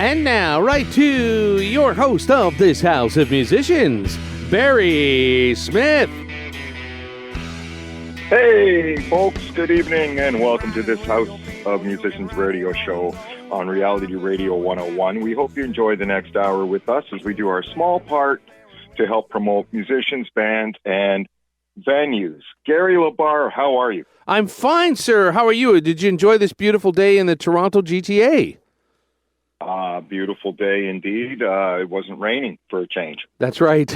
And now, right to your host of this House of Musicians, Barry Smith. Hey, folks, good evening, and welcome to this House of Musicians radio show on Reality Radio 101. We hope you enjoy the next hour with us as we do our small part to help promote musicians, bands, and venues. Gary LaBar, how are you? I'm fine, sir. How are you? Did you enjoy this beautiful day in the Toronto GTA? Beautiful day indeed. It wasn't raining for a change. That's right.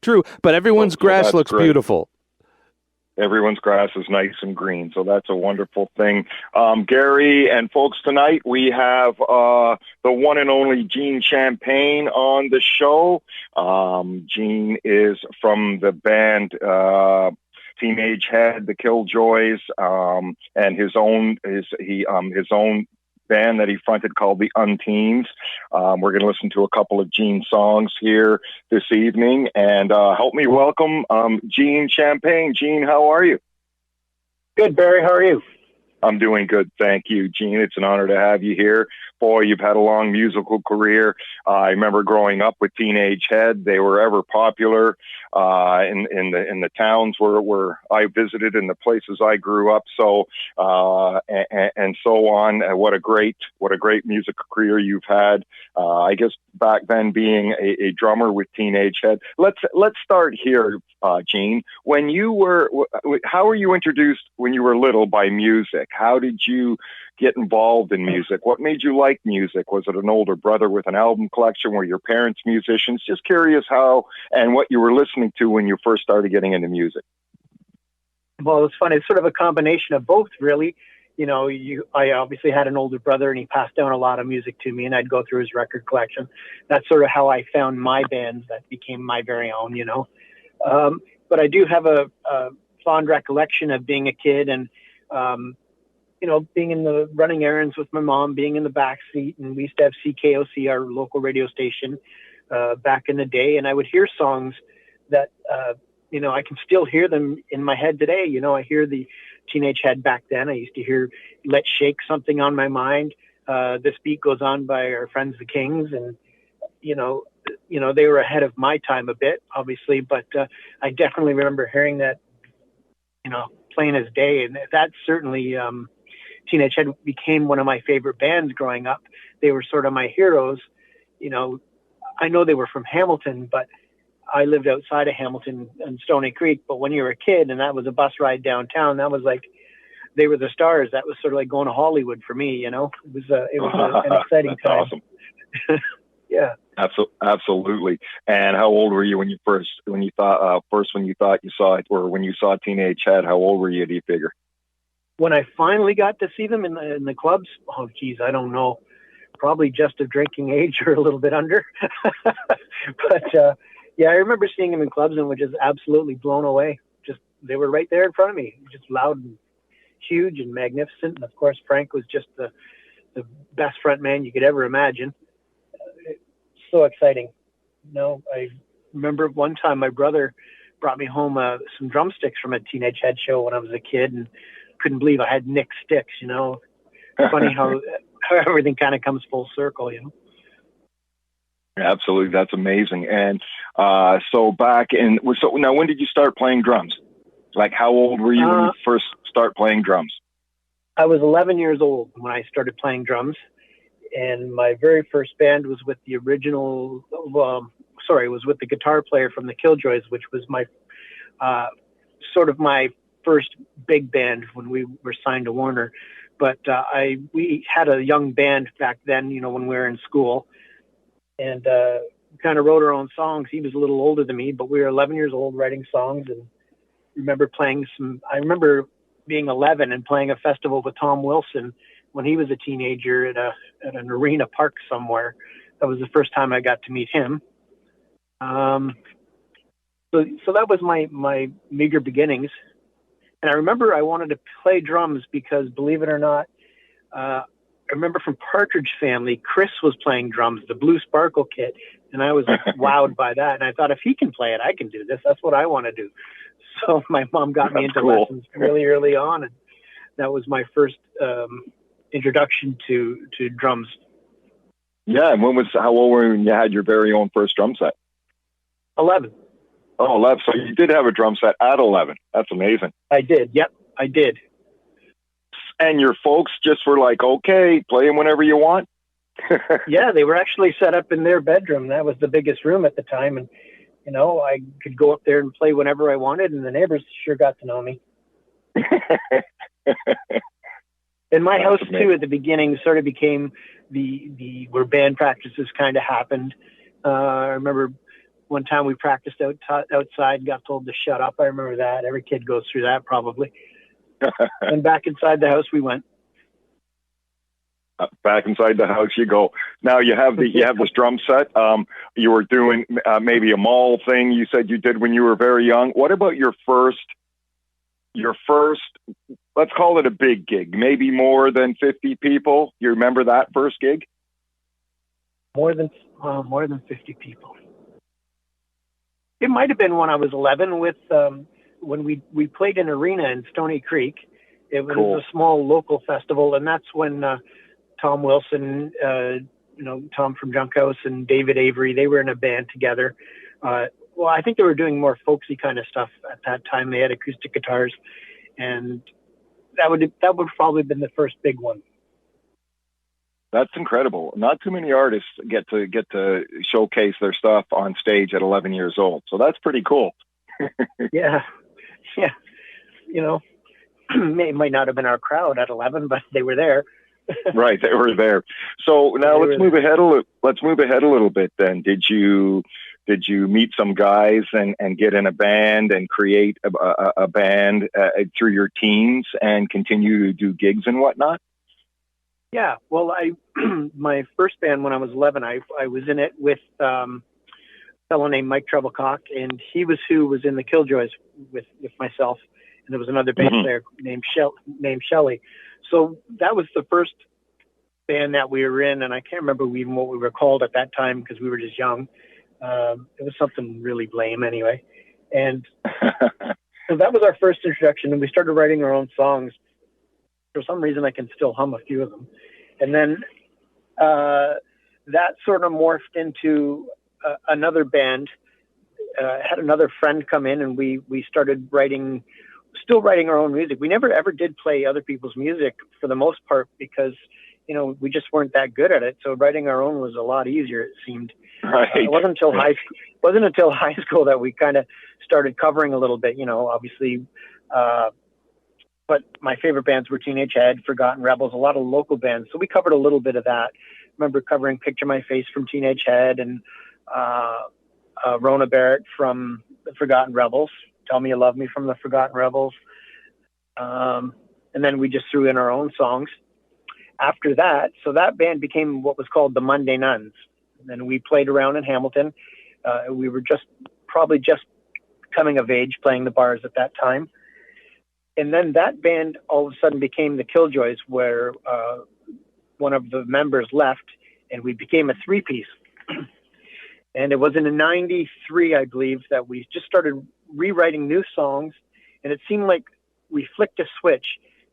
True, but everyone's grass looks great. Beautiful. Everyone's grass is nice and green, so that's a wonderful thing. Gary and folks, tonight we have the one and only Gene Champagne on the show. Gene is from the band Teenage Head, the Killjoys, and his own band that he fronted called the Unteens. We're going to listen to a couple of Gene songs here this evening, and help me welcome Gene Champagne. Gene, how are you? Good, Barry. How are you? I'm doing good, thank you, Gene. It's an honor to have you here. Boy, you've had a long musical career. I remember growing up with Teenage Head. They were ever popular in the towns where I visited and the places I grew up. So and so on. What a great music career you've had. I guess back then being a drummer with Teenage Head. Let's start here, Gene. How were you introduced when you were little by music? How did you get involved in music? What made you like music? Was it an older brother with an album collection? Were your parents musicians? Just curious how and what you were listening to when you first started getting into music. Well, it's funny. It's sort of a combination of both, really. You know, I obviously had an older brother, and he passed down a lot of music to me, and I'd go through his record collection. That's sort of how I found my bands that became my very own, you know. But I do have a fond recollection of being a kid and, you know, being in the running errands with my mom, being in the back seat, and we used to have CKOC, our local radio station, back in the day, and I would hear songs that, you know, I can still hear them in my head today. You know, I hear the Teenage Head back then. I used to hear Let's Shake Something on My Mind. This Beat Goes On by our friends the Kings, and you know, they were ahead of my time a bit, obviously, but I definitely remember hearing that, you know, plain as day, and that certainly. Teenage Head became one of my favorite bands growing up. They were sort of my heroes. You know, I know they were from Hamilton, but I lived outside of Hamilton and Stony Creek. But when you were a kid and that was a bus ride downtown, that was like, they were the stars. That was sort of like going to Hollywood for me, you know. It was an exciting time. Awesome. Yeah. Absolutely. And how old were you when you thought you saw it, or when you saw Teenage Head? How old were you, do you figure? When I finally got to see them in the clubs, oh geez, I don't know, probably just of drinking age or a little bit under. But yeah, I remember seeing them in clubs and was just absolutely blown away. Just they were right there in front of me, just loud and huge and magnificent. And of course, Frank was just the best front man you could ever imagine. So exciting. You know, I remember one time my brother brought me home some drumsticks from a Teenage Head show when I was a kid, and couldn't believe I had Nick sticks, you know. Funny how everything kind of comes full circle, you know. Absolutely, that's amazing. And so now when did you start playing drums? Like, how old were you when you first start playing drums? I was 11 years old when I started playing drums, and my very first band was with the with the guitar player from the Killjoys, which was my sort of my first big band when we were signed to Warner. But we had a young band back then, you know, when we were in school, and kind of wrote our own songs. He was a little older than me, but we were 11 years old writing songs, and I remember being 11 and playing a festival with Tom Wilson when he was a teenager at an arena park somewhere. That was the first time I got to meet him. So that was my meager beginnings. And I remember I wanted to play drums because, believe it or not, I remember from Partridge Family, Chris was playing drums, the Blue Sparkle Kit, and I was like wowed by that. And I thought, if he can play it, I can do this. That's what I want to do. So my mom got me into lessons really early on, and that was my first introduction to drums. Yeah, and how old were you when you had your very own first drum set? 11. Oh, 11. So you did have a drum set at 11. That's amazing. I did. Yep, I did. And your folks just were like, okay, play them whenever you want? Yeah, they were actually set up in their bedroom. That was the biggest room at the time. And, you know, I could go up there and play whenever I wanted, and the neighbors sure got to know me. In my house, too, at the beginning, sort of became where band practices kind of happened. I remember one time we practiced outside, got told to shut up. I remember that. Every kid goes through that probably. And back inside the house we went. Back inside the house you go. Now you have this drum set. You were doing maybe a mall thing you said you did when you were very young. What about your first, let's call it a big gig, maybe more than 50 people? You remember that first gig? More than 50 people. It might have been when I was 11 with when we played an arena in Stony Creek. It was cool. A small local festival, and that's when Tom Wilson, Tom from Junkhouse, and David Avery, they were in a band together. Well, I think they were doing more folksy kind of stuff at that time. They had acoustic guitars, and that would probably have been the first big one. That's incredible. Not too many artists get to showcase their stuff on stage at 11 years old. So that's pretty cool. Yeah. You know, it might not have been our crowd at 11, but they were there. Right, they were there. So now let's move ahead a little bit. Then, did you meet some guys and get in a band and create a band through your teens and continue to do gigs and whatnot? Yeah, well, my first band when I was 11, I was in it with a fellow named Mike Treblecock, and he was who was in the Killjoys with myself, and there was another bass player named Shelley. So that was the first band that we were in, and I can't remember even what we were called at that time because we were just young. It was something really lame anyway. And so that was our first introduction, and we started writing our own songs. For some reason, I can still hum a few of them. And then that sort of morphed into another band. Had another friend come in, and we started still writing our own music. We never ever did play other people's music for the most part because, you know, we just weren't that good at it. So writing our own was a lot easier, it seemed. Right. It wasn't until high school that we kind of started covering a little bit, you know, obviously. But my favorite bands were Teenage Head, Forgotten Rebels, a lot of local bands. So we covered a little bit of that. I remember covering Picture My Face from Teenage Head and Rona Barrett from the Forgotten Rebels, Tell Me You Love Me from the Forgotten Rebels. And then we just threw in our own songs. After that, so that band became what was called the Monday Nuns. And then we played around in Hamilton. We were probably just coming of age, playing the bars at that time. And then that band all of a sudden became the Killjoys, where one of the members left, and we became a three-piece. And it was in '93, I believe, that we just started rewriting new songs, and it seemed like we flicked a switch,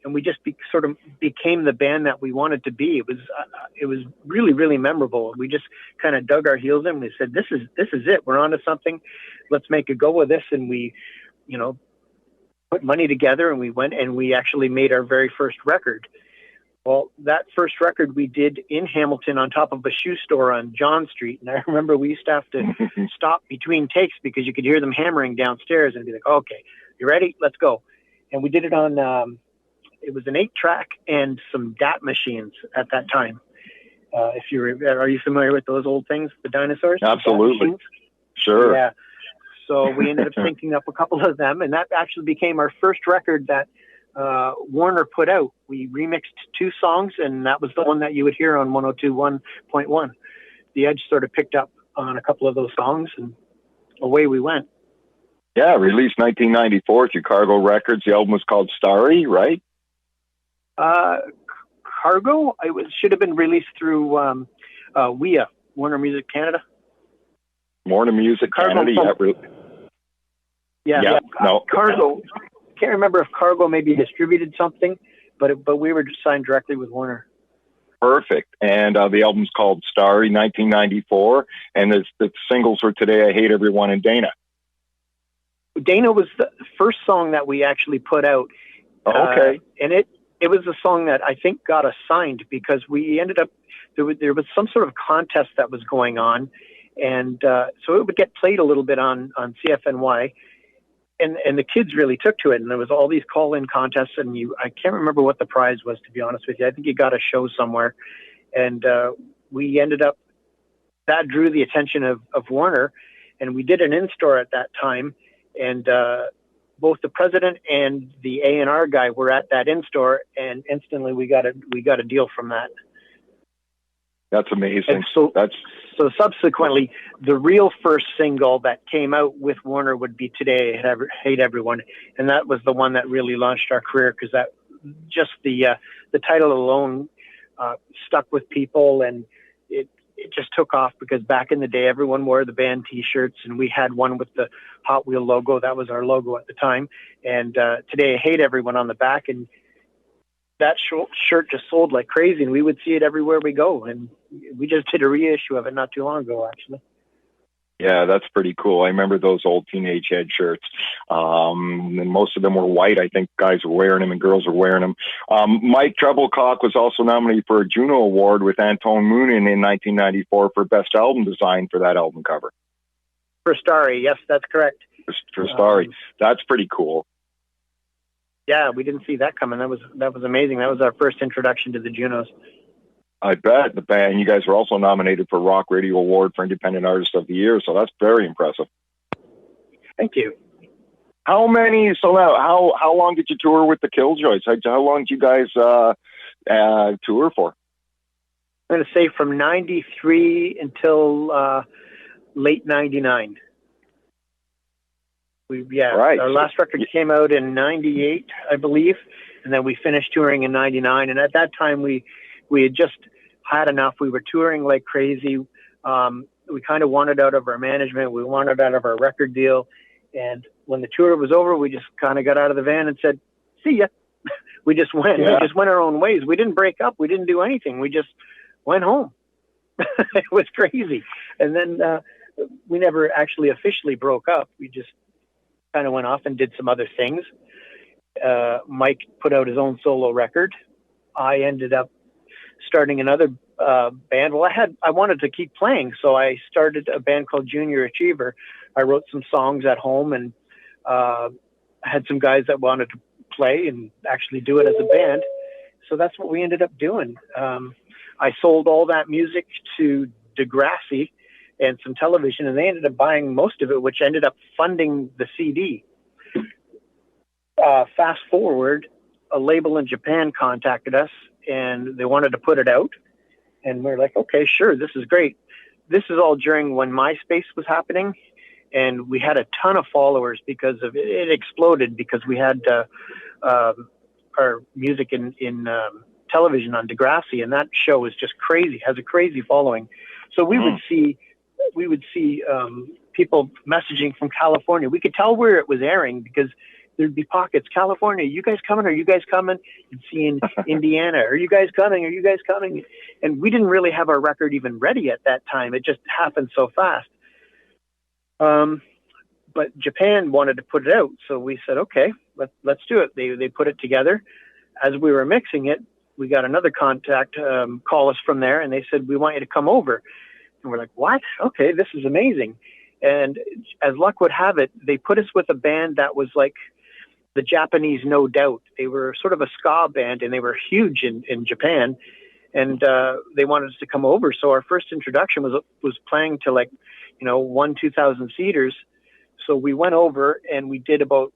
and we just sort of became the band that we wanted to be. It was really, really memorable. We just kind of dug our heels in. We said, "This is it. We're onto something. Let's make a go with this." And we, you know, put money together, and we went and we actually made our very first record. Well, that first record we did in Hamilton on top of a shoe store on John Street. And I remember we used to have to stop between takes because you could hear them hammering downstairs and be like, "Okay, you ready? Let's go." And we did it on, it was an 8-track and some DAT machines at that time. Are you familiar with those old things, the dinosaurs? Absolutely. Sure. Yeah. So we ended up syncing up a couple of them, and that actually became our first record that Warner put out. We remixed 2 songs, and that was the one that you would hear on 102.1. The Edge sort of picked up on a couple of those songs, and away we went. Yeah, released 1994 through Cargo Records. The album was called Starry, right? Cargo? Should have been released through WIA, Warner Music Canada. Warner Music Canada, yeah. No. Cargo. Can't remember if Cargo maybe distributed something, but we were just signed directly with Warner. Perfect. And the album's called Starry, 1994. And the singles were Today I Hate Everyone and Dana. Dana was the first song that we actually put out. Okay. And it was a song that I think got us signed because we ended up, there was some sort of contest that was going on. And so it would get played a little bit on CFNY. And the kids really took to it. And there was all these call-in contests. And I can't remember what the prize was, to be honest with you. I think you got a show somewhere. And we ended up, that drew the attention of Warner. And we did an in-store at that time. And both the president and the A&R guy were at that in-store, and instantly we got a deal from that. That's amazing. So subsequently, the real first single that came out with Warner would be Today I Hate Everyone, and that was the one that really launched our career because that just the title alone stuck with people, and it just took off because back in the day, everyone wore the band T-shirts, and we had one with the Hot Wheel logo. That was our logo at the time. And Today I Hate Everyone on the back. And that shirt just sold like crazy, and we would see it everywhere we go. And we just did a reissue of it not too long ago, actually. Yeah, that's pretty cool. I remember those old Teenage Head shirts. And most of them were white. I think guys were wearing them and girls were wearing them. Mike Treblecock was also nominated for a Juno Award with Antone Moonin in 1994 for Best Album Design for that album cover. For Starry, yes, that's correct. For Starry. That's pretty cool. Yeah, we didn't see that coming. That was amazing. That was our first introduction to the Junos. I bet. The band, you guys were also nominated for Rock Radio Award for Independent Artist of the Year, so that's very impressive. Thank you. How long did you tour with the Killjoys? How long did you guys tour for? I'm going to say from 93 until late 99. Right. Our last record came out in 98, I believe, and then we finished touring in 99. And at that time, we had just had enough. We were touring like crazy. We kind of wanted out of our management. We wanted out of our record deal. And when the tour was over, we just kind of got out of the van and said, see ya. We just went. Yeah. We just went our own ways. We didn't break up. We didn't do anything. We just went home. It was crazy. And then we never actually officially broke up. We just kind of went off and did some other things. Mike put out his own solo record. I ended up starting another band. Well, I wanted to keep playing, so I started a band called Junior Achiever. I wrote some songs at home and had some guys that wanted to play and actually do it as a band. So that's what we ended up doing. I sold all that music to Degrassi and some television, and they ended up buying most of it, which ended up funding the CD. Fast forward, a label in Japan contacted us, and they wanted to put it out. And we're like, okay, sure, this is great. This is all during when MySpace was happening, and we had a ton of followers because of it. It exploded because we had our music in television on Degrassi, and that show was just crazy, has a crazy following. So we would see people messaging from California. We could tell where it was airing because there'd be pockets. California, you guys coming? Are you guys coming? And seeing Indiana, are you guys coming? Are you guys coming? And we didn't really have our record even ready at that time. It just happened so fast. But Japan wanted to put it out. So we said, okay, let's do it. They put it together. As we were mixing it, we got another contact call us from there, and they said, we want you to come over. And we're like, what? Okay, this is amazing. And as luck would have it, they put us with a band that was like the Japanese No Doubt. They were sort of a ska band, and they were huge in Japan. And they wanted us to come over. So our first introduction was playing to 2,000 seaters. So we went over and we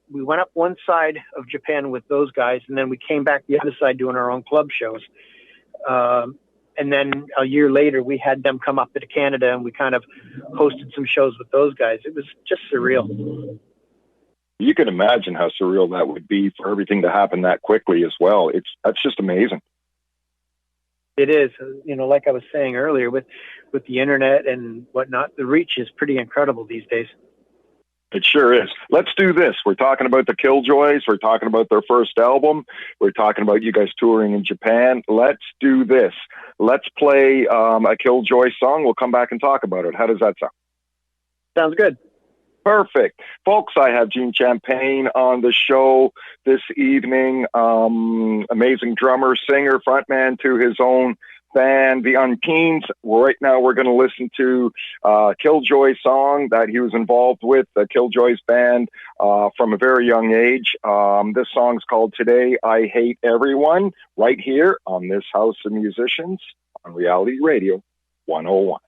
went up one side of Japan with those guys, and then we came back the other side doing our own club shows. And then a year later, we had them come up to Canada, and we kind of hosted some shows with those guys. It was just surreal. You can imagine how surreal that would be for everything to happen that quickly as well. That's just amazing. It is. Like I was saying earlier, with the internet and whatnot, the reach is pretty incredible these days. It sure is. Let's do this. We're talking about the Killjoys. We're talking about their first album. We're talking about you guys touring in Japan. Let's do this. Let's play a Killjoy song. We'll come back and talk about it. How does that sound? Sounds good. Perfect. Folks, I have Gene Champagne on the show this evening. Amazing drummer, singer, frontman to his own band, the Unkeens. Right now we're going to listen to a Killjoy song that he was involved with, the Killjoys band, from a very young age. This song's called Today I Hate Everyone, right here on this House of Musicians on Reality Radio 101.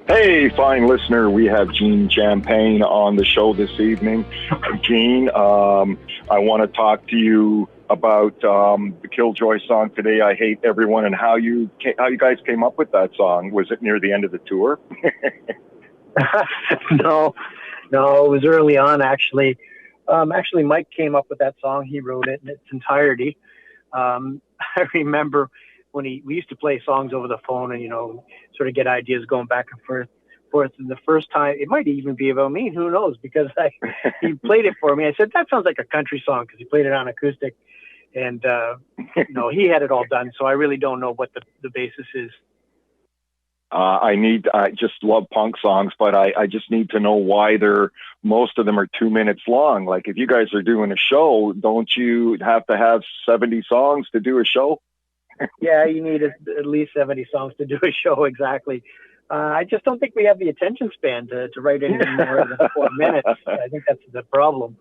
Hey, fine listener, we have Gene Champagne on the show this evening. Gene, I want to talk to you about the Killjoy song Today I Hate Everyone and how you guys came up with that song. Was it near the end of the tour? No, it was early on, actually. Actually, Mike came up with that song. He wrote it in its entirety. I remember when we used to play songs over the phone and, sort of get ideas going back and forth. And the first time, it might even be about me, who knows, because he played it for me. I said, that sounds like a country song, because he played it on acoustic. And, he had it all done. So I really don't know what the basis is. I just love punk songs, but I just need to know why most of them are 2 minutes long. Like, if you guys are doing a show, don't you have to have 70 songs to do a show? Yeah, you need at least 70 songs to do a show, exactly. I just don't think we have the attention span to write anything more than 4 minutes. I think that's the problem.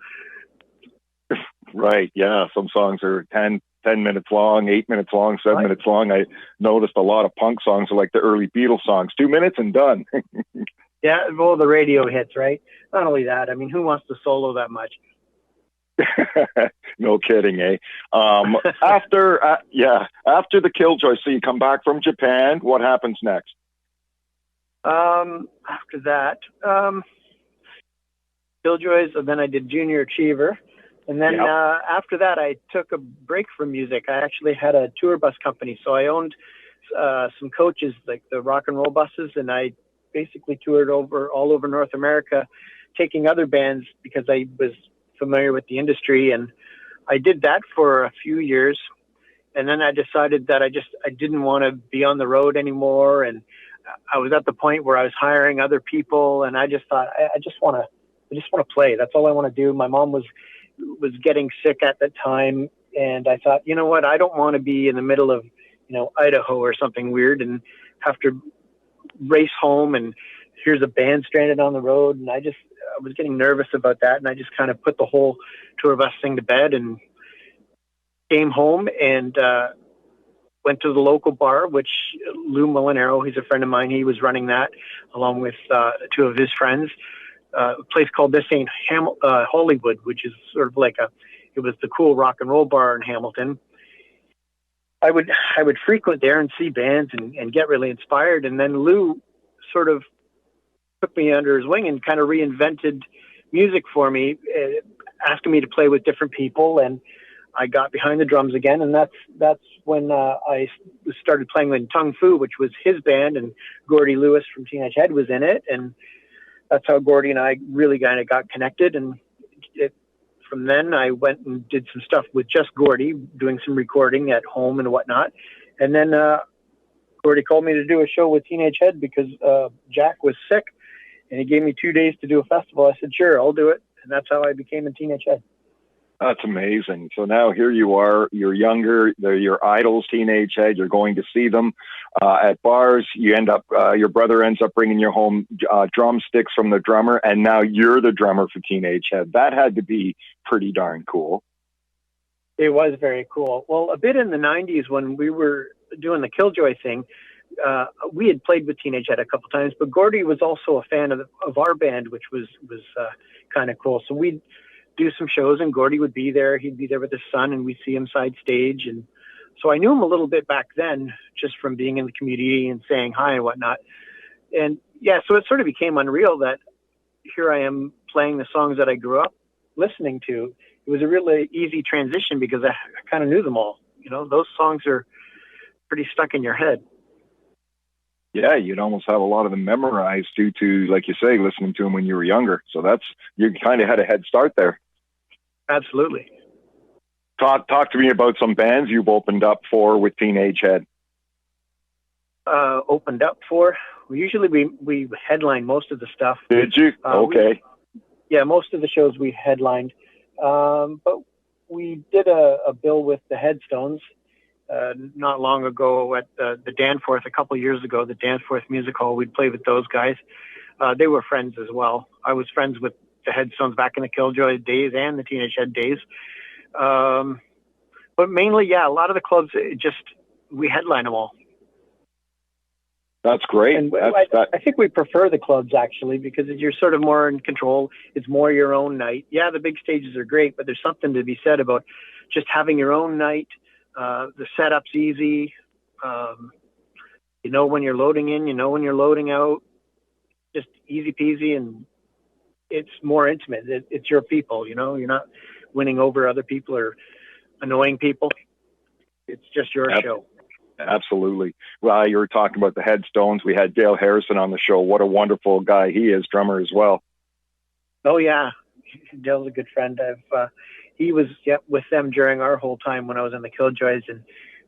Right, yeah. Some songs are 10 minutes long, 8 minutes long, 7 minutes long. I noticed a lot of punk songs are like the early Beatles songs, 2 minutes and done. Yeah, well, the radio hits, right? Not only that, I mean, who wants to solo that much? No kidding, eh? After the Killjoy, so you come back from Japan, what happens next? After that, Killjoys, and then I did Junior Achiever. And then after that, I took a break from music. I actually had a tour bus company. So I owned some coaches, like the rock and roll buses, and I basically toured all over North America, taking other bands because I was familiar with the industry. And I did that for a few years. And then I decided that I didn't want to be on the road anymore. And I was at the point where I was hiring other people, and I just thought, I just want to play. That's all I want to do. My mom was getting sick at the time, and I thought, you know what, I don't want to be in the middle of, Idaho or something weird and have to race home, and here's a band stranded on the road. And I was getting nervous about that, and I just kind of put the whole tour of us thing to bed and came home and went to the local bar, which Lou Molinaro, he's a friend of mine, he was running that along with two of his friends. A place called This Ain't Hollywood, which is sort of like it was the cool rock and roll bar in Hamilton. I would frequent there and see bands and get really inspired. And then Lou sort of took me under his wing and kind of reinvented music for me, asking me to play with different people. And I got behind the drums again. And that's when I started playing with Tung Fu, which was his band, and Gordy Lewis from Teenage Head was in it. And that's how Gordy and I really kind of got connected. And from then I went and did some stuff with just Gordy, doing some recording at home and whatnot. And then Gordy called me to do a show with Teenage Head because Jack was sick, and he gave me 2 days to do a festival. I said, sure, I'll do it. And that's how I became a Teenage Head. That's amazing. So now here you are, you're younger, they're your idols, Teenage Head, you're going to see them at bars. You end up, your brother ends up bringing you home drumsticks from the drummer, and now you're the drummer for Teenage Head. That had to be pretty darn cool. It was very cool. Well, a bit in the 90s when we were doing the Killjoy thing, we had played with Teenage Head a couple times, but Gordy was also a fan of our band, which was kind of cool. So we'd do some shows, and Gordy would be there. He'd be there with his son, and we'd see him side stage. And so I knew him a little bit back then, just from being in the community and saying hi and whatnot. And yeah, so it sort of became unreal that here I am playing the songs that I grew up listening to. It was a really easy transition because I kind of knew them all. Those songs are pretty stuck in your head. Yeah, you'd almost have a lot of them memorized due to, like you say, listening to them when you were younger. So you kind of had a head start there. Absolutely. Talk to me about some bands you've opened up for with Teenage Head. Opened up for? Usually we headline most of the stuff. Did you? Okay. Most of the shows we headlined. But we did a bill with the Headstones not long ago at the Danforth, a couple of years ago, the Danforth Music Hall. We'd play with those guys. They were friends as well. I was friends with the Headstones back in the Killjoy days and the Teenage Head days. But mainly, a lot of the clubs, we headline them all. That's great. And I think we prefer the clubs, actually, because you're sort of more in control. It's more your own night. Yeah, the big stages are great, but there's something to be said about just having your own night. The setup's easy. When you're loading in, when you're loading out. Just easy peasy, and it's more intimate. It's your people, you're not winning over other people or annoying people. It's just your show. Absolutely. Well, you were talking about the Headstones. We had Dale Harrison on the show. What a wonderful guy he is, drummer as well. Oh, yeah. Dale's a good friend. He was with them during our whole time when I was in the Killjoys, and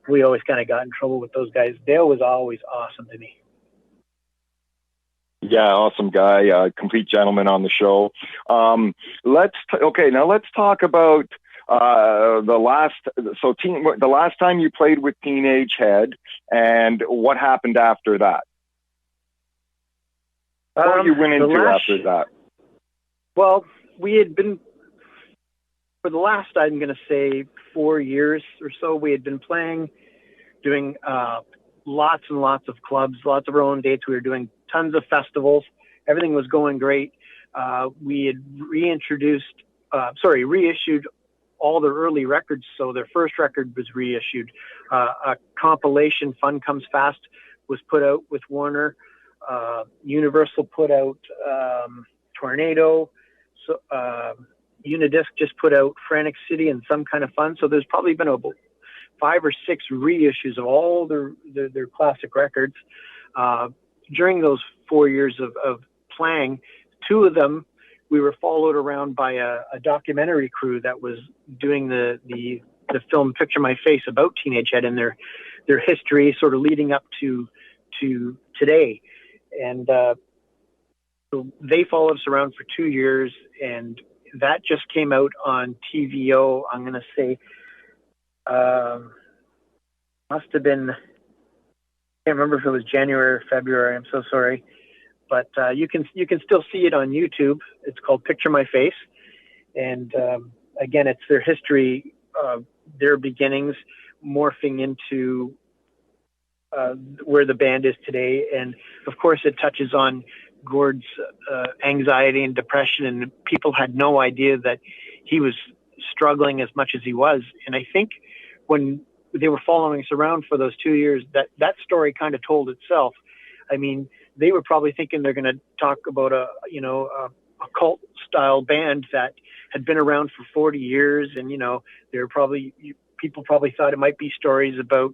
we always kind of got in trouble with those guys. Dale was always awesome to me. Yeah, awesome guy, complete gentleman on the show. Let's talk about the last time you played with Teenage Head and what happened after that. What you went into after that? Well, we had been, for the last, I'm going to say 4 years or so, we had been doing lots and lots of clubs, lots of our own dates. We were doing tons of festivals. Everything was going great. We had reissued all their early records. So their first record was reissued. A compilation, Fun Comes Fast, was put out with Warner. Universal put out Tornado. So Unidisc just put out Frantic City and Some Kind of Fun. So there's probably been about 5 or 6 reissues of all their classic records. During those 4 years of playing, 2 of them, we were followed around by a documentary crew that was doing the film Picture My Face about Teenage Head and their history, sort of leading up to today. And so they followed us around for 2 years, and that just came out on TVO. I'm going to say must have been, I can't remember if it was January or February. I'm so sorry. But you can still see it on YouTube. It's called Picture My Face. And again, it's their history, their beginnings, morphing into where the band is today. And of course, it touches on Gord's anxiety and depression, and people had no idea that he was struggling as much as he was. And I think when they were following us around for those 2 years, that story kind of told itself. I mean, they were probably thinking they're going to talk about a cult style band that had been around for 40 years. And, people probably thought it might be stories about,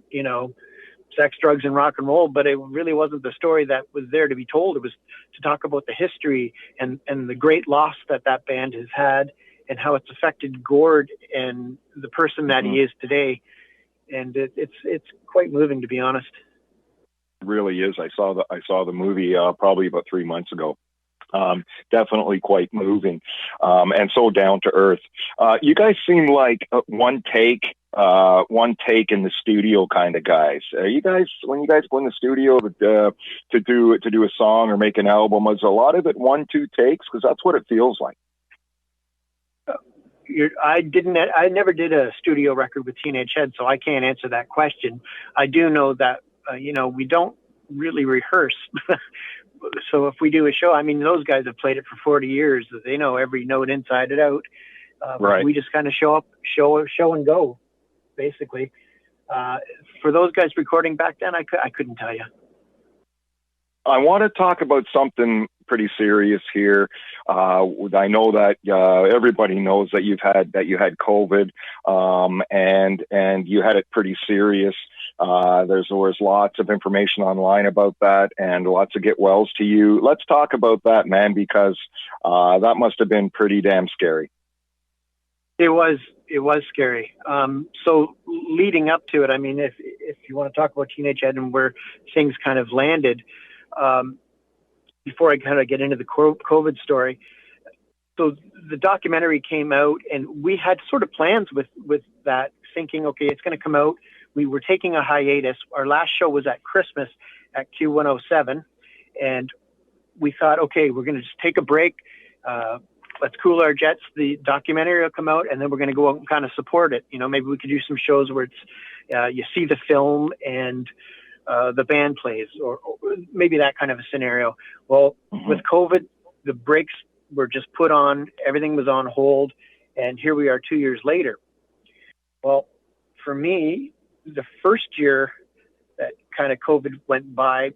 sex, drugs, and rock and roll, but it really wasn't the story that was there to be told. It was to talk about the history and the great loss that band has had, and how it's affected Gord and the person that he is today. And it's quite moving, to be honest. It really is. I saw the movie probably about 3 months ago. Definitely quite moving, and so down to earth. You guys seem like one take in the studio kind of guys. You guys, when you guys go in the studio to do a song or make an album, is a lot of it 1-2 takes? Because that's what it feels like. I never did a studio record with Teenage Head, so I can't answer that question. I do know that we don't really rehearse. So if we do a show, I mean, those guys have played it for 40 years. They know every note inside and out. Right. We just kind of show up, show and go, basically. For those guys recording back then, I couldn't tell you. I want to talk about something pretty serious here. I know that everybody knows that you had COVID, and you had it pretty serious. There was lots of information online about that, and lots of get wells to you. Let's talk about that, man, because that must have been pretty damn scary. It was scary. So leading up to it, I mean, if you want to talk about Teenage Head and where things kind of landed, before I kind of get into the COVID story, so the documentary came out, and we had sort of plans with that, thinking, okay, it's going to come out. We were taking a hiatus. Our last show was at Christmas at Q107, and we thought, okay, we're going to just take a break. Let's cool our jets. The documentary will come out, and then we're going to go out and kind of support it. Maybe we could do some shows where it's you see the film and the band plays, or maybe that kind of a scenario. Well, with COVID, the breaks were just put on. Everything was on hold, and here we are 2 years later. Well, for me, the first year that kind of COVID went by,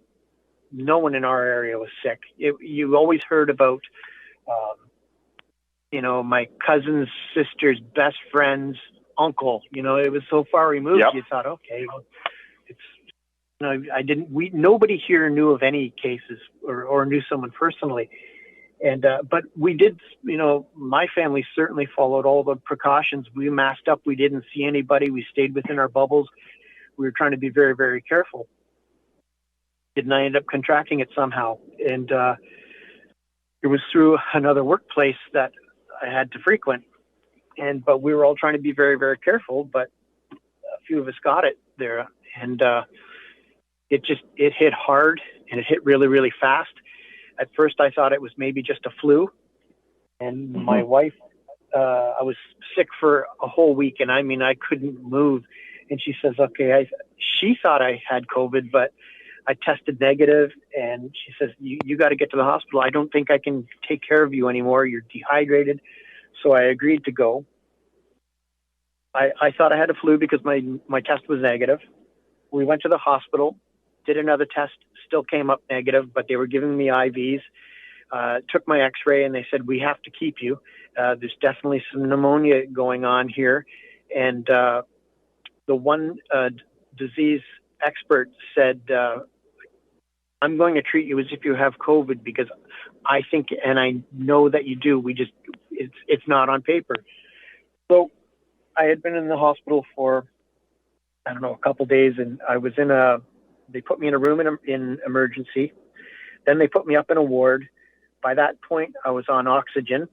no one in our area was sick. You always heard about, my cousin's sister's best friend's uncle. It was so far removed. Yep. You thought, okay, well, it's, nobody here knew of any cases or knew someone personally. And, but we did, my family certainly followed all the precautions. We masked up. We didn't see anybody. We stayed within our bubbles. We were trying to be very, very careful. And I ended up contracting it somehow. And it was through another workplace that I had to frequent. But we were all trying to be very, very careful. But a few of us got it there. And it hit hard, and it hit really, really fast. At first, I thought it was maybe just a flu. And my wife, I was sick for a whole week, and I mean, I couldn't move. And she says, okay, she thought I had COVID, but I tested negative. And she says, you got to get to the hospital. I don't think I can take care of you anymore. You're dehydrated. So I agreed to go. I thought I had a flu because my test was negative. We went to the hospital, did another test, still came up negative, but they were giving me IVs, took my x-ray, and they said, we have to keep you. There's definitely some pneumonia going on here. And the one disease expert said, I'm going to treat you as if you have COVID, because I think, and I know that you do, it's not on paper. So I had been in the hospital for, I don't know, a couple of days, and I was in a They put me in a room in emergency. Then they put me up in a ward. By that point, I was on oxygen.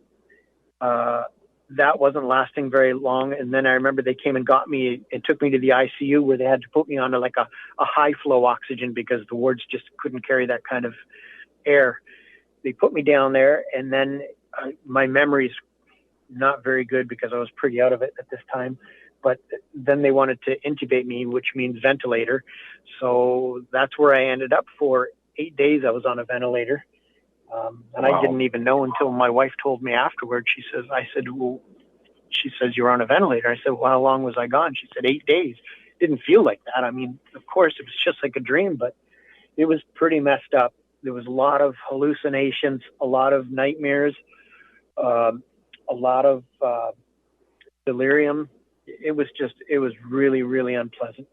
That wasn't lasting very long. And then I remember they came and got me and took me to the ICU where they had to put me on like a high flow oxygen because the wards just couldn't carry that kind of air. They put me down there, and then my memory's not very good because I was pretty out of it at this time. But then they wanted to intubate me, which means ventilator. So that's where I ended up for 8 days. I was on a ventilator. And wow. I didn't even know until my wife told me afterwards. She says, you're on a ventilator. I said, well, how long was I gone? She said, 8 days. Didn't feel like that. I mean, of course, it was just like a dream, but it was pretty messed up. There was a lot of hallucinations, a lot of nightmares, a lot of delirium. It was really, really unpleasant.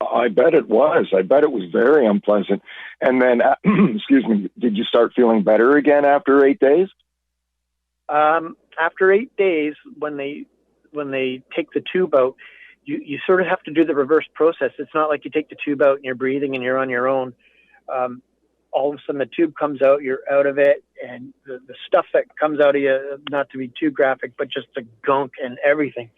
I bet it was. I bet it was very unpleasant. And then, excuse me, did you start feeling better again after 8 days? After 8 days, when they take the tube out, you sort of have to do the reverse process. It's not like you take the tube out and you're breathing and you're on your own. All of a sudden the tube comes out, you're out of it, and the stuff that comes out of you, not to be too graphic, but just the gunk and everything.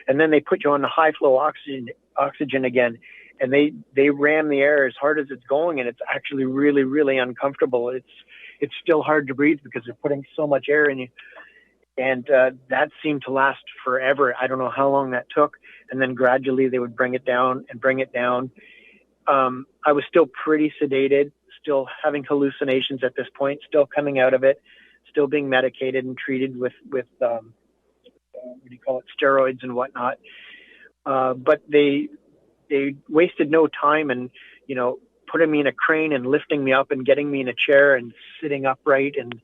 And then they put you on the high flow oxygen again. And they ram the air as hard as it's going, and it's actually really, really uncomfortable. It's still hard to breathe because they're putting so much air in you. And that seemed to last forever. I don't know how long that took. And then gradually they would bring it down and bring it down. I was still pretty sedated, still having hallucinations at this point, still coming out of it, still being medicated and treated with what do you call it, steroids and whatnot. But they wasted no time and, putting me in a crane and lifting me up and getting me in a chair and sitting upright and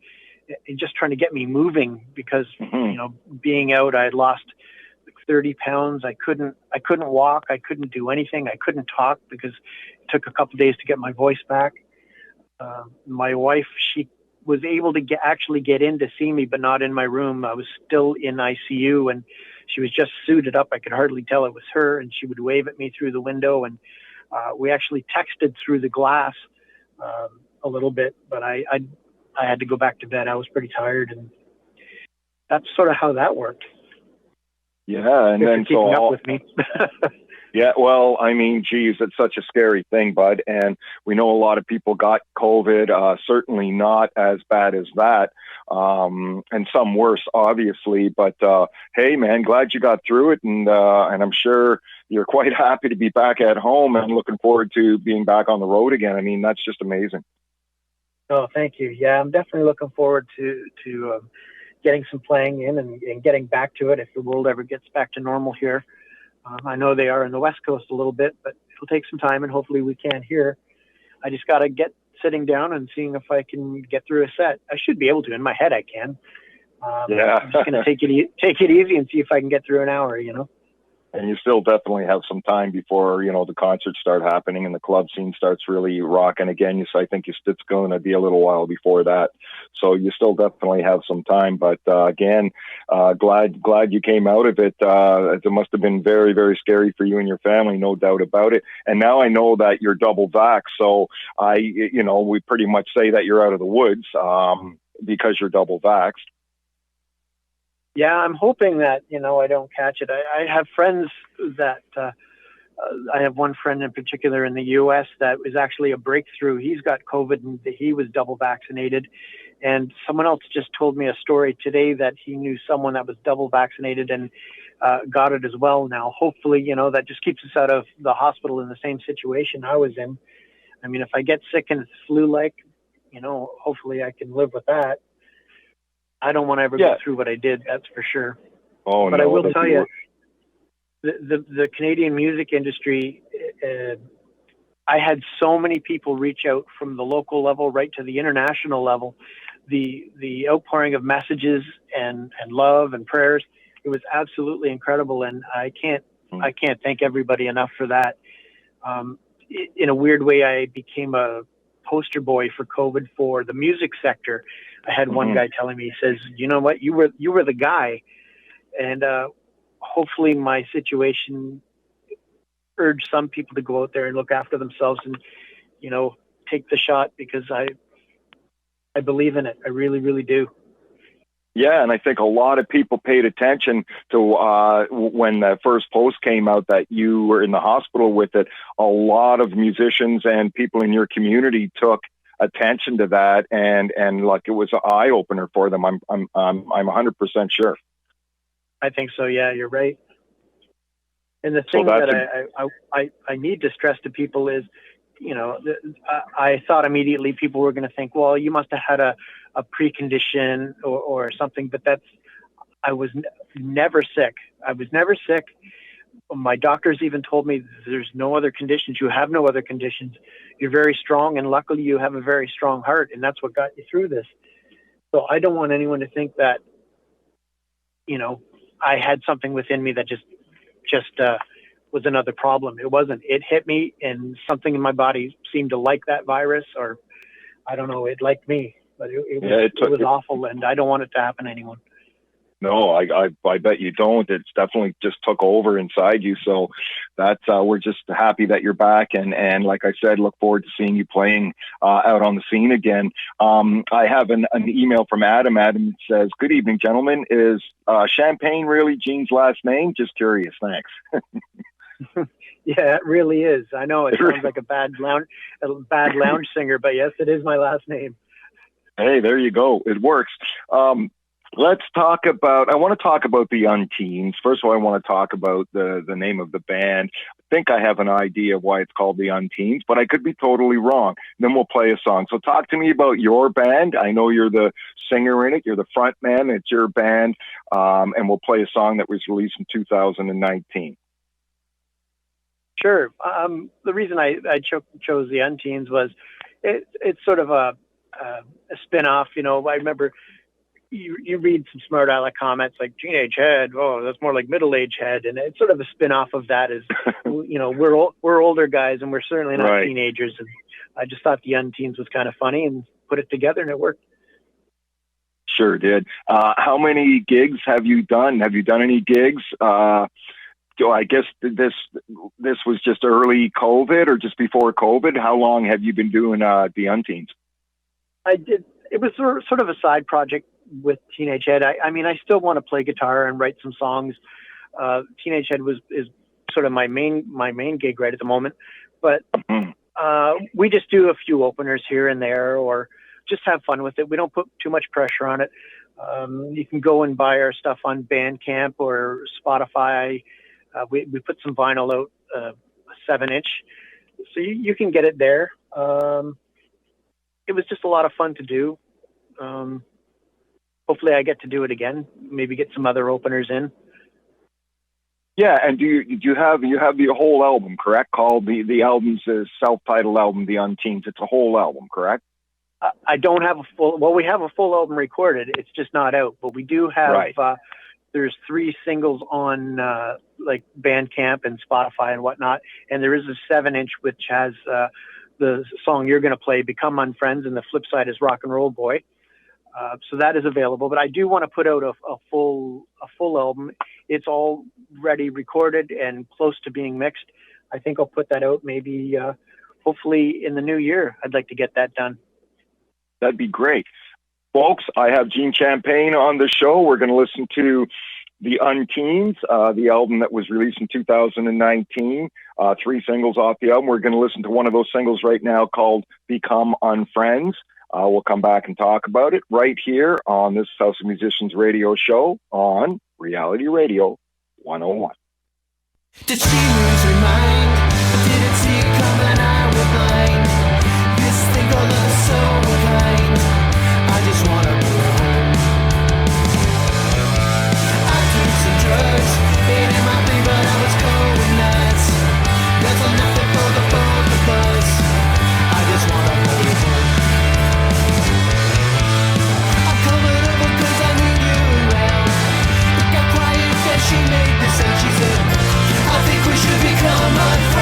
just trying to get me moving because, being out, I had lost like 30 pounds. I couldn't walk. I couldn't do anything. I couldn't talk because it took a couple of days to get my voice back. My wife, she was able to actually get in to see me, but not in my room. I was still in ICU and she was just suited up. I could hardly tell it was her, and she would wave at me through the window. And we actually texted through the glass a little bit, but I had to go back to bed. I was pretty tired, and that's sort of how that worked. Yeah, and then keeping up with me. Yeah, well, I mean, geez, it's such a scary thing, bud. And we know a lot of people got COVID, certainly not as bad as that, and some worse, obviously. But hey, man, glad you got through it. And I'm sure you're quite happy to be back at home and looking forward to being back on the road again. I mean, that's just amazing. Oh, thank you. Yeah, I'm definitely looking forward to getting some playing in and getting back to it if the world ever gets back to normal here. I know they are in the West Coast a little bit, but it'll take some time, and hopefully we can here. I just got to get sitting down and seeing if I can get through a set. I should be able to. In my head, I can. Yeah. I'm just going to take it easy and see if I can get through an hour, And you still definitely have some time before, the concerts start happening and the club scene starts really rocking again. I think it's going to be a little while before that. So you still definitely have some time. But again, glad you came out of it. It must have been very, very scary for you and your family, no doubt about it. And now I know that you're double vaxxed. So we pretty much say that you're out of the woods because you're double vaxxed. Yeah, I'm hoping that, I don't catch it. I have friends that, I have one friend in particular in the U.S. that was actually a breakthrough. He's got COVID and he was double vaccinated. And someone else just told me a story today that he knew someone that was double vaccinated and got it as well. Now, hopefully, that just keeps us out of the hospital in the same situation I was in. I mean, if I get sick and it's flu-like, hopefully I can live with that. I don't want to ever go through what I did, that's for sure. Oh, but no, I will tell you, the Canadian music industry, I had so many people reach out from the local level right to the international level. The outpouring of messages and love and prayers, it was absolutely incredible, and I can't thank everybody enough for that. In a weird way, I became a poster boy for COVID for the music sector. I had one guy telling me, he says, you know what, you were the guy. And hopefully my situation urge some people to go out there and look after themselves and, take the shot, because I believe in it. I really, really do. Yeah, and I think a lot of people paid attention to when the first post came out that you were in the hospital with it. A lot of musicians and people in your community took attention to that, and like it was an eye opener for them. I'm 100% sure. I think so. Yeah, you're right. And the thing that I need to stress to people is, I thought immediately people were going to think, well, you must have had a precondition or something, but I was never sick. I was never sick. My doctors even told me there's no other conditions. You have no other conditions. You're very strong, and luckily you have a very strong heart, and that's what got you through this. So I don't want anyone to think that, I had something within me that just was another problem. It wasn't. It hit me, and something in my body seemed to like that virus, or I don't know, it liked me. But it was awful, and I don't want it to happen to anyone. No, I bet you don't. It's definitely just took over inside you. So that's we're just happy that you're back, and like I said, look forward to seeing you playing out on the scene again. I have an email from Adam. Adam says, "Good evening, gentlemen. Is Champagne really Gene's last name? Just curious. Thanks." Yeah, it really is. I know it sounds like a bad lounge singer, but yes, it is my last name. Hey, there you go. It works. Let's talk about, I want to talk about the Unteens. First of all, I want to talk about the name of the band. I think I have an idea of why it's called the Unteens, but I could be totally wrong. Then we'll play a song. So talk to me about your band. I know you're the singer in it. You're the front man. It's your band. And we'll play a song that was released in 2019. Sure. The reason I chose the Unteens was it's sort of a spin-off. I remember you read some smart aleck comments like teenage head. Oh, that's more like middle-aged head, and it's sort of a spin-off of that. Is we're older guys, and we're certainly not teenagers. And I just thought the Unteens was kind of funny, and put it together, and it worked. Sure did. How many gigs have you done? Have you done any gigs? I guess this was just early COVID or just before COVID. How long have you been doing the Unteens? I did. It was sort of a side project with Teenage Head. I mean, I still want to play guitar and write some songs. Teenage Head is sort of my main gig right at the moment, but we just do a few openers here and there, or just have fun with it. We don't put too much pressure on it. You can go and buy our stuff on Bandcamp or Spotify. We put some vinyl out, a 7-inch, so you can get it there. It was just a lot of fun to do. Hopefully I get to do it again, maybe get some other openers in. Yeah, and do you have the whole album, correct? Called the album's self-titled album, The Unteens. It's a whole album, correct? I don't have we have a full album recorded. It's just not out, but we do have, there's 3 singles on like Bandcamp and Spotify and whatnot. And there is a 7-inch, which has the song you're going to play, Become Unfriends, and the flip side is Rock and Roll Boy. So that is available, but I do want to put out a full album. It's all ready, recorded, and close to being mixed. I think I'll put that out maybe, hopefully in the new year. I'd like to get that done. That'd be great. Folks, I have Gene Champagne on the show. We're going to listen to the Unteens, the album that was released in 2019, 3 singles off the album. We're going to listen to one of those singles right now called Become Unfriends. We'll come back and talk about it right here on this House of Musicians radio show on Reality Radio 101. Did she lose her mind? Didn't see it coming, I was blind. This thing called love so kind. I just wanna go home. I took some drugs, it ain't my thing, but I was going nuts. There's nothing for the both of us. I just wanna go home. I'm coming over 'cause I need you around. It got quiet, then she made this sound. She said, I think we should become unfriends.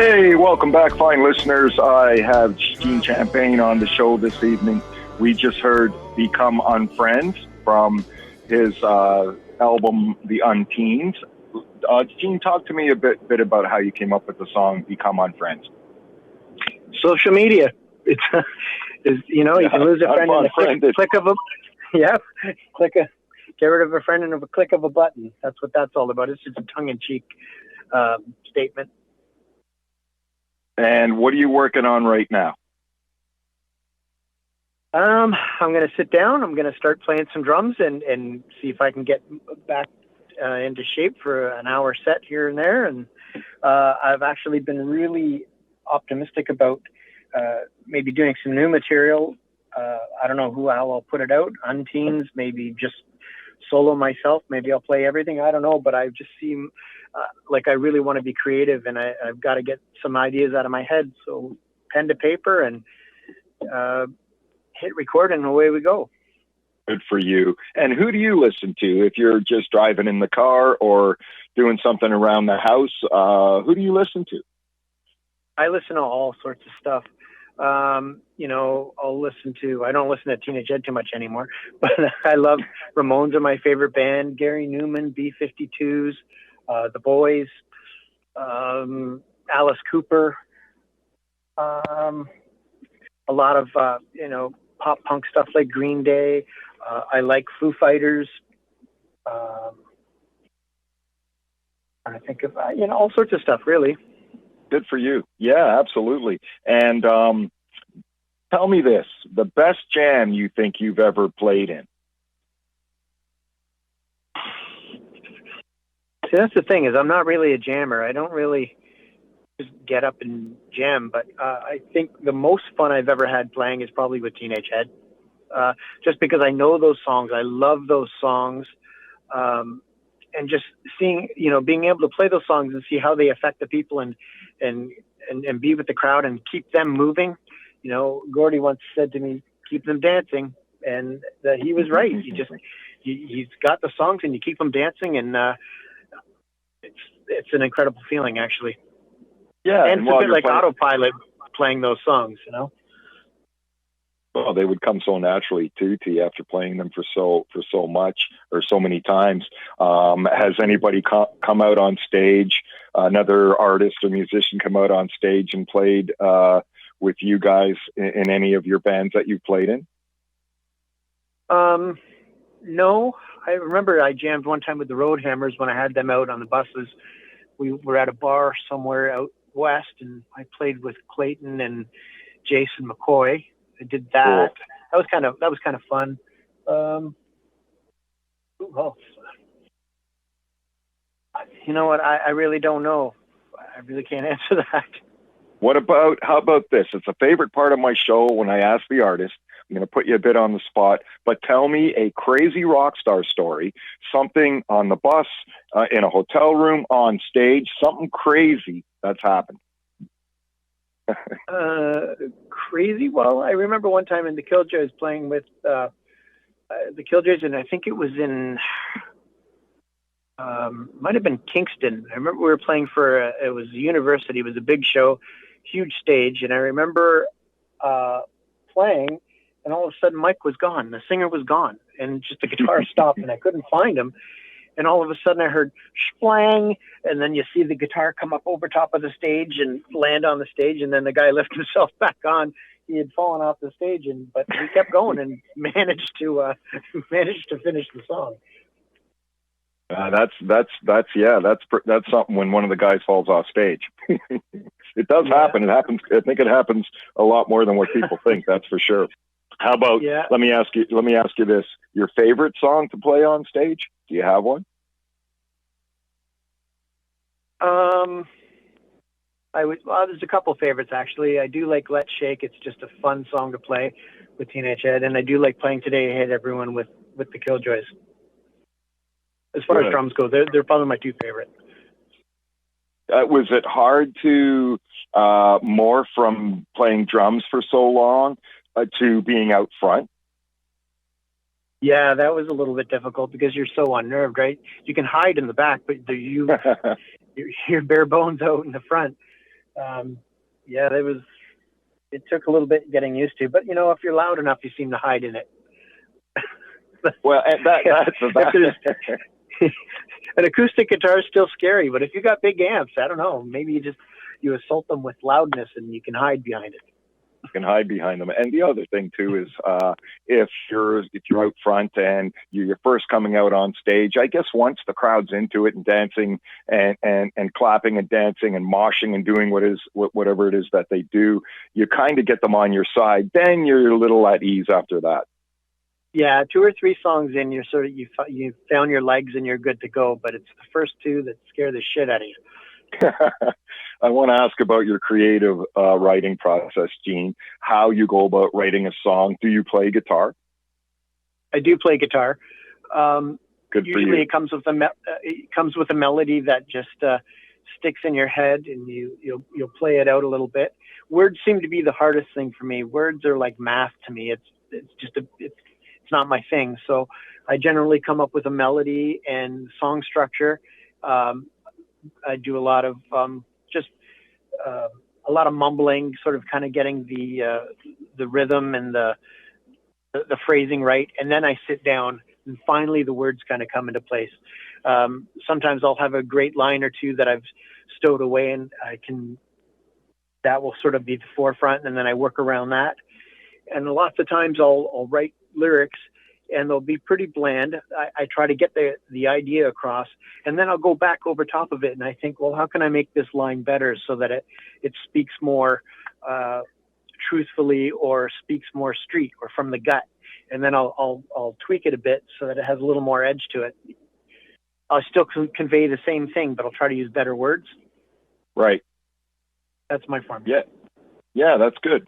Hey, welcome back, fine listeners. I have Gene Champagne on the show this evening. We just heard Become Unfriends from his album, The Unteens. Gene, talk to me a bit about how you came up with the song Become Unfriends. Social media. It's, you can lose a friend in a click of a, get rid of a friend in a click of a button. That's what that's all about. It's just a tongue-in-cheek statement. And what are you working on right now? I'm going to sit down. I'm going to start playing some drums and see if I can get back into shape for an hour set here and there. And I've actually been really optimistic about maybe doing some new material. I don't know how I'll put it out. Unteens, maybe just solo myself. Maybe I'll play everything. I don't know, but I just seem like I really want to be creative, and I've got to get some ideas out of my head. So pen to paper and hit record, and away we go. Good for you. And who do you listen to if you're just driving in the car or doing something around the house? Who do you listen to? I listen to all sorts of stuff. I don't listen to Teenage Ed too much anymore, but I love Ramones are my favorite band, Gary Newman, B-52s, The Boys, Alice Cooper, a lot of, pop punk stuff like Green Day. I like Foo Fighters. I think of, all sorts of stuff, really. Good for you. Yeah, absolutely. And tell me this, the best jam you think you've ever played in? See, that's the thing, is I'm not really a jammer. I don't really just get up and jam, but I think the most fun I've ever had playing is probably with Teenage Head. Just because I know those songs, I love those songs, and just seeing, being able to play those songs and see how they affect the people and be with the crowd and keep them moving. Gordy once said to me, keep them dancing. And he was right. He's got the songs and you keep them dancing, and it's an incredible feeling, actually. Yeah. And it's a bit like autopilot playing those songs, Well, they would come so naturally too to you after playing them for so much or so many times. Has anybody come out on stage, another artist or musician come out on stage and played with you guys in any of your bands that you've played in? No, I remember I jammed one time with the Roadhammers when I had them out on the buses. We were at a bar somewhere out west, and I played with Clayton and Jason McCoy. I did that. Cool. That was kind of fun. Who else? You know what? I really don't know. I really can't answer that. How about this? It's a favorite part of my show when I ask the artist. I'm going to put you a bit on the spot, but tell me a crazy rock star story, something on the bus, in a hotel room, on stage, something crazy that's happened. Crazy? Well, I remember one time in the Killjoys playing with the Killjoys, and I think it was in might have been Kingston. I remember we were playing for it was a university. It was a big show, huge stage, and I remember playing, and all of a sudden Mike was gone. The singer was gone, and just the guitar stopped, and I couldn't find him. And all of a sudden I heard splang, and then you see the guitar come up over top of the stage and land on the stage, and then the guy lifted himself back on. He had fallen off the stage, but he kept going and managed to finish the song. That's something when one of the guys falls off stage. It does happen. It happens. I think it happens a lot more than what people think. That's for sure. How about? Yeah. Let me ask you this: your favorite song to play on stage? Do you have one? There's a couple favorites, actually. I do like Let's Shake. It's just a fun song to play with Teenage Ed, and I do like playing Today I Hate Everyone with the Killjoys. As far as drums go, they're probably my two favorite. Was it hard to morph from playing drums for so long to being out front? Yeah, that was a little bit difficult because you're so unnerved, right? You can hide in the back, but you're bare bones out in the front. Yeah, it took a little bit getting used to, but if you're loud enough, you seem to hide in it. Well, and An acoustic guitar is still scary, but if you got big amps, I don't know, maybe you assault them with loudness and you can hide behind it. You can hide behind them. And the other thing too is if you're out front and you're first coming out on stage, I guess once the crowd's into it and dancing and clapping and dancing and moshing and doing whatever it is that they do, you kind of get them on your side. Then you're a little at ease after that. Yeah, 2 or 3 songs in, you're sort of you found your legs and you're good to go. But it's the first 2 that scare the shit out of you. I want to ask about your creative writing process, Gene. How you go about writing a song? Do you play guitar? I do play guitar. Good for you. Usually, it comes with a melody that just sticks in your head, and you'll play it out a little bit. Words seem to be the hardest thing for me. Words are like math to me. It's not my thing. So I generally come up with a melody and song structure. I do a lot of a lot of mumbling, sort of kind of getting the rhythm and the phrasing right, and then I sit down and finally the words kind of come into place. Sometimes I'll have a great line or two that I've stowed away, and that will sort of be the forefront, and then I work around that. And lots of times I'll write lyrics and they'll be pretty bland. I try to get the idea across, and then I'll go back over top of it and I think, well, how can I make this line better so that it speaks more truthfully, or speaks more street or from the gut, and then I'll tweak it a bit so that it has a little more edge to it. I'll still convey the same thing, but I'll try to use better words. Right. That's my formula. Yeah, that's good.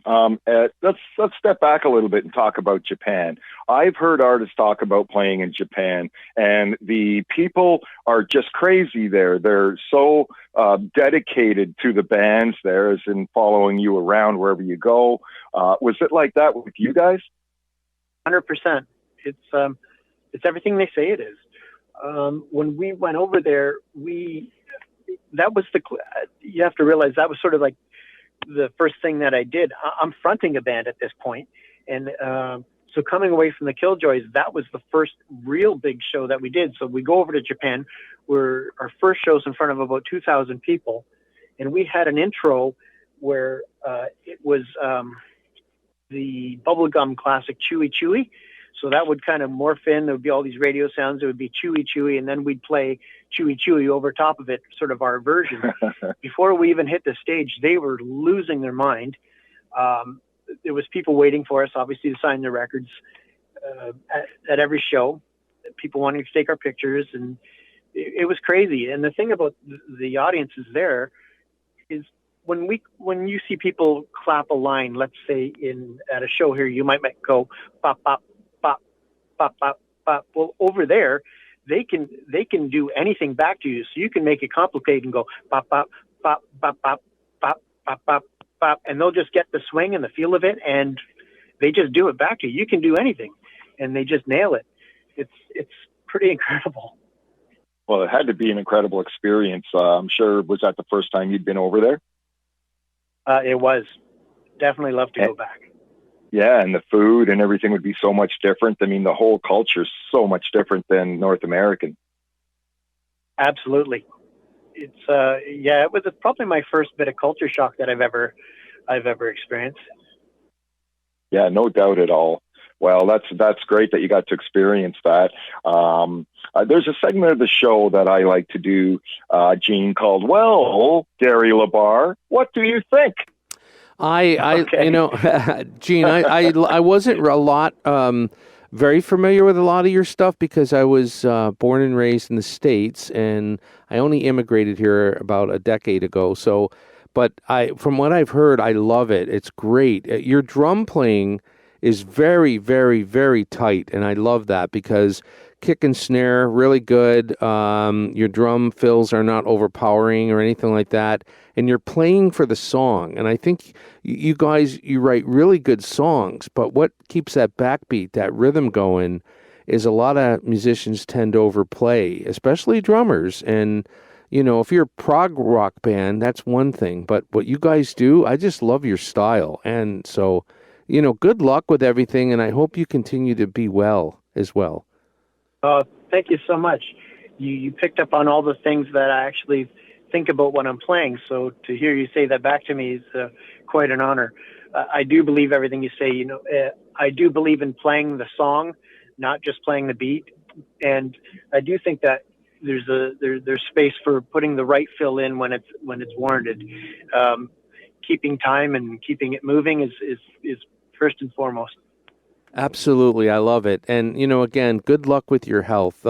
Let's step back a little bit and talk about Japan. I've heard artists talk about playing in Japan, and the people are just crazy there. They're so dedicated to the bands there, as in following you around wherever you go. Was it like that with you guys? 100%. It's everything they say it is. When we went over there, you have to realize that was sort of like the first thing that I did. I'm fronting a band at this point, and so coming away from the Killjoys, that was the first real big show that we did. So we go over to Japan, where our first show's in front of about 2,000 people, and we had an intro where it was the bubblegum classic Chewy Chewy. So that would kind of morph in. There would be all these radio sounds. It would be Chewy Chewy, and then we'd play Chewy Chewy over top of it, sort of our version. Before we even hit the stage, they were losing their mind. There was people waiting for us, obviously, to sign their records at every show. People wanting to take our pictures, and it was crazy. And the thing about the audiences there is when you see people clap a line, let's say at a show here, you might go pop pop pop pop pop pop. Well, over there, they can do anything back to you. So you can make it complicated and go pop pop pop pop pop pop pop pop pop, and they'll just get the swing and the feel of it, and they just do it back to you. You can do anything, and they just nail it. It's pretty incredible. Well, it had to be an incredible experience. I'm sure. Was that the first time you'd been over there? It was. Definitely love to go back. Yeah, and the food and everything would be so much different. I mean, the whole culture is so much different than North American. Absolutely. It was probably my first bit of culture shock that I've ever experienced. Yeah, no doubt at all. Well, that's great that you got to experience that. There's a segment of the show that I like to do, Gene, called, well, Gary Labar, what do you think? Gene, I wasn't a lot very familiar with a lot of your stuff because I was born and raised in the States, and I only immigrated here about a decade ago. So, but from what I've heard, I love it. It's great. Your drum playing is very, very, very tight, and I love that because kick and snare, really good. Your drum fills are not overpowering or anything like that, and you're playing for the song. And I think you guys, you write really good songs, but what keeps that backbeat, that rhythm going, is a lot of musicians tend to overplay, especially drummers. And if you're a prog rock band, that's one thing. But what you guys do, I just love your style. And so, good luck with everything. And I hope you continue to be well as well. Thank you so much. You picked up on all the things that I actually think about when I'm playing. So to hear you say that back to me is quite an honor. I do believe everything you say. I do believe in playing the song, not just playing the beat. And I do think that there's space for putting the right fill in when it's warranted. Keeping time and keeping it moving is first and foremost. Absolutely. I love it. And, again, good luck with your health.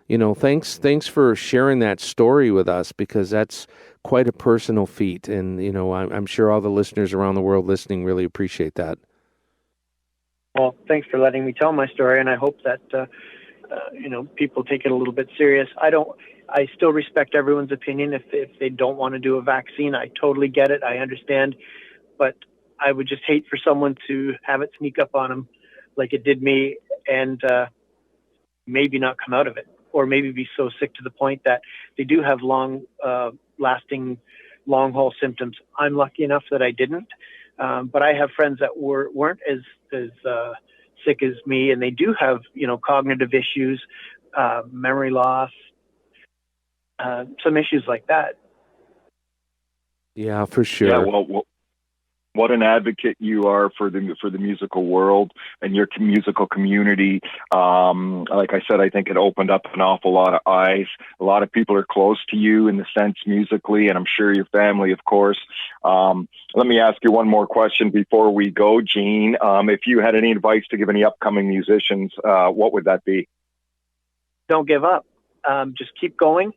Thanks for sharing that story with us, because that's quite a personal feat. And, I'm sure all the listeners around the world listening really appreciate that. Well, thanks for letting me tell my story. And I hope that, people take it a little bit serious. I still respect everyone's opinion. If they don't want to do a vaccine, I totally get it. I understand. But I would just hate for someone to have it sneak up on them like it did me, and maybe not come out of it, or maybe be so sick to the point that they do have lasting long haul symptoms. I'm lucky enough that I didn't, but I have friends that weren't as sick as me, and they do have cognitive issues, memory loss, some issues like that. Yeah, for sure. Yeah, well, what an advocate you are for the musical world and your musical community. Like I said, I think it opened up an awful lot of eyes. A lot of people are close to you in the sense musically, and I'm sure your family, of course. Let me ask you one more question before we go, Gene. If you had any advice to give any upcoming musicians, what would that be? Don't give up. Just keep going,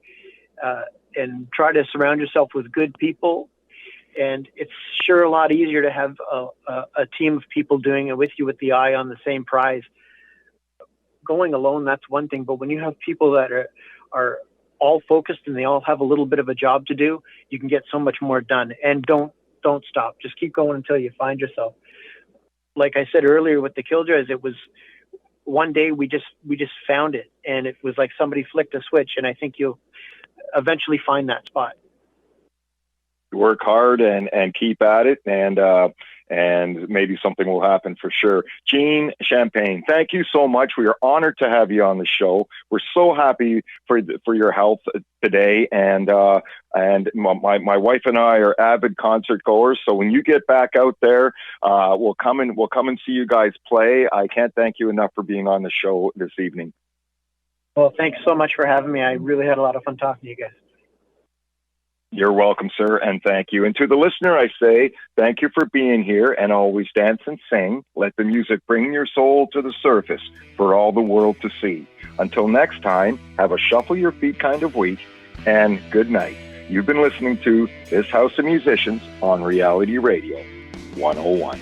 and try to surround yourself with good people. And it's sure a lot easier to have a team of people doing it with you, with the eye on the same prize. Going alone, that's one thing. But when you have people that are all focused and they all have a little bit of a job to do, you can get so much more done. And don't stop. Just keep going until you find yourself. Like I said earlier with the Killjoys, it was one day we just found it, and it was like somebody flicked a switch. And I think you'll eventually find that spot. Work hard and keep at it, and maybe something will happen for sure. Gene Champagne, thank you so much. We are honored to have you on the show. We're so happy for your health today, and my wife and I are avid concert goers. So when you get back out there, we'll come and see you guys play. I can't thank you enough for being on the show this evening. Well, thanks so much for having me. I really had a lot of fun talking to you guys. You're welcome, sir, and thank you. And to the listener, I say thank you for being here, and always dance and sing. Let the music bring your soul to the surface for all the world to see. Until next time, have a shuffle your feet kind of week, and good night. You've been listening to This House of Musicians on Reality Radio 101.